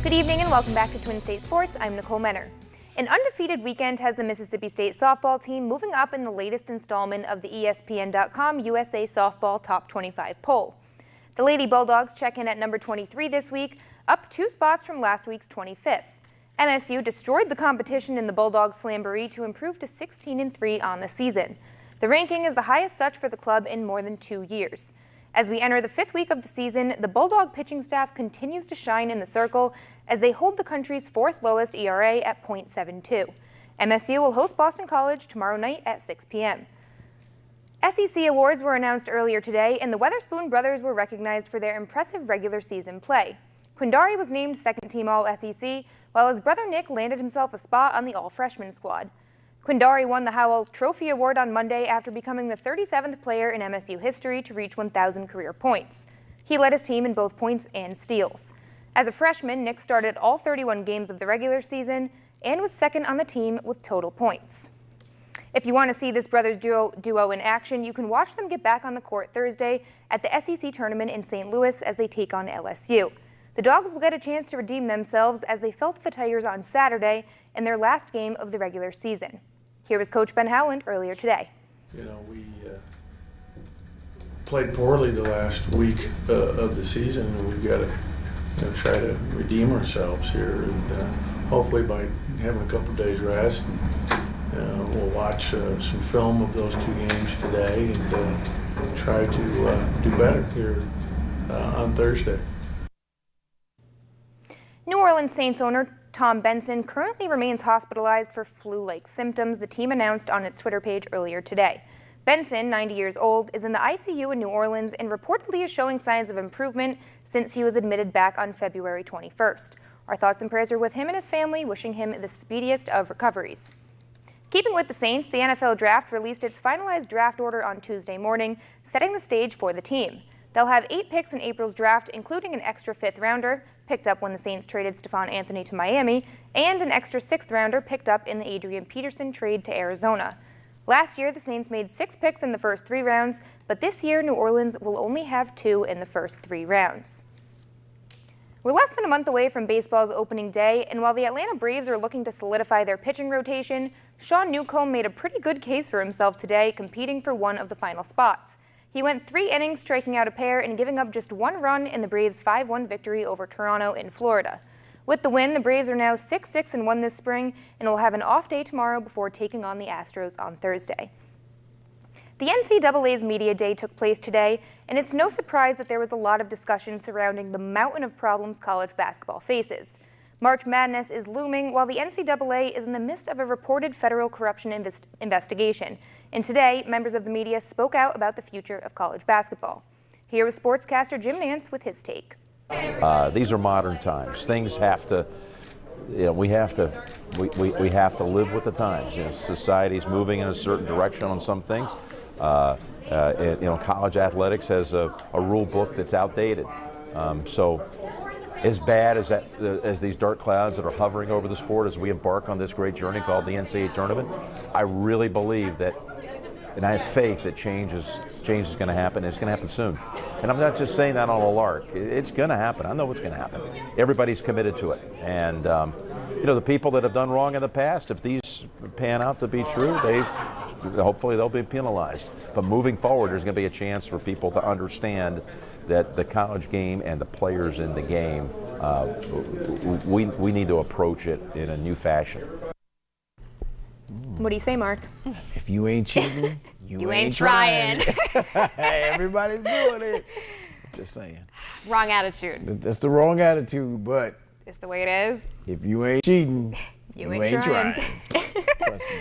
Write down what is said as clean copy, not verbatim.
Good evening and welcome back to Twin State Sports. I'm Nicole Menner. An undefeated weekend has the Mississippi State softball team moving up in the latest installment of the ESPN.com USA Softball Top 25 poll. The Lady Bulldogs check in at number 23 this week, up 2 spots from last week's 25th. MSU destroyed the competition in the Bulldogs Slamboree to improve to 16-3 on the season. The ranking is the highest such for the club in more than 2 years. As we enter the 5th week of the season, the Bulldog pitching staff continues to shine in the circle as they hold the country's 4th lowest ERA at .72. MSU will host Boston College tomorrow night at 6 p.m. SEC awards were announced earlier today, and the Weatherspoon brothers were recognized for their impressive regular season play. Quindari was named second-team All-SEC, while his brother Nick landed himself a spot on the All-Freshman squad. Quindari won the Howell Trophy Award on Monday after becoming the 37th player in MSU history to reach 1,000 career points. He led his team in both points and steals. As a freshman, Nick started all 31 games of the regular season and was second on the team with total points. If you want to see this brothers duo in action, you can watch them get back on the court Thursday at the SEC tournament in St. Louis as they take on LSU. The Dogs will get a chance to redeem themselves as they fell to the Tigers on Saturday in their last game of the regular season. Here was Coach Ben Howland earlier today. You know, we played poorly the last week of the season, and we've got to try to redeem ourselves here. And hopefully by having a couple of days rest, we'll watch some film of those 2 games today and try to do better here on Thursday. New Orleans Saints owner Tom Benson currently remains hospitalized for flu-like symptoms, the team announced on its Twitter page earlier today. Benson, 90 years old, is in the ICU in New Orleans and reportedly is showing signs of improvement since he was admitted back on February 21st. Our thoughts and prayers are with him and his family, wishing him the speediest of recoveries. Keeping with the Saints, the NFL Draft released its finalized draft order on Tuesday morning, setting the stage for the team. They'll have 8 picks in April's draft, including an extra 5th rounder, picked up when the Saints traded Stephon Anthony to Miami, and an extra 6th rounder picked up in the Adrian Peterson trade to Arizona. Last year, the Saints made 6 picks in the first 3 rounds, but this year, New Orleans will only have 2 in the first 3 rounds. We're less than a month away from baseball's opening day, and while the Atlanta Braves are looking to solidify their pitching rotation, Sean Newcomb made a pretty good case for himself today, competing for one of the final spots. He went 3 innings, striking out a pair and giving up just 1 run in the Braves' 5-1 victory over Toronto in Florida. With the win, the Braves are now 6-6-1 this spring and will have an off day tomorrow before taking on the Astros on Thursday. The NCAA's Media Day took place today, and it's no surprise that there was a lot of discussion surrounding the mountain of problems college basketball faces. March Madness is looming while the NCAA is in the midst of a reported federal corruption investigation. And today, members of the media spoke out about the future of college basketball. Here was sportscaster Jim Nance with his take. These are modern times. Things have to, we have to live with the times. Society's moving in a certain direction on some things. College athletics has a rule book that's outdated. So as bad as these dark clouds that are hovering over the sport as we embark on this great journey called the NCAA tournament, I really believe that, and I have faith that change is going to happen, and it's going to happen soon. And I'm not just saying that on a lark. It's going to happen. I know it's going to happen. Everybody's committed to it. And, the people that have done wrong in the past, if these pan out to be true, hopefully they'll be penalized. But moving forward, there's going to be a chance for people to understand that the college game and the players in the game, we need to approach it in a new fashion. What do you say, Mark? If you ain't cheating, you ain't trying. Hey, everybody's doing it. Just saying. Wrong attitude. That's the wrong attitude, but it's the way it is. If you ain't cheating, you ain't trying. Trust me.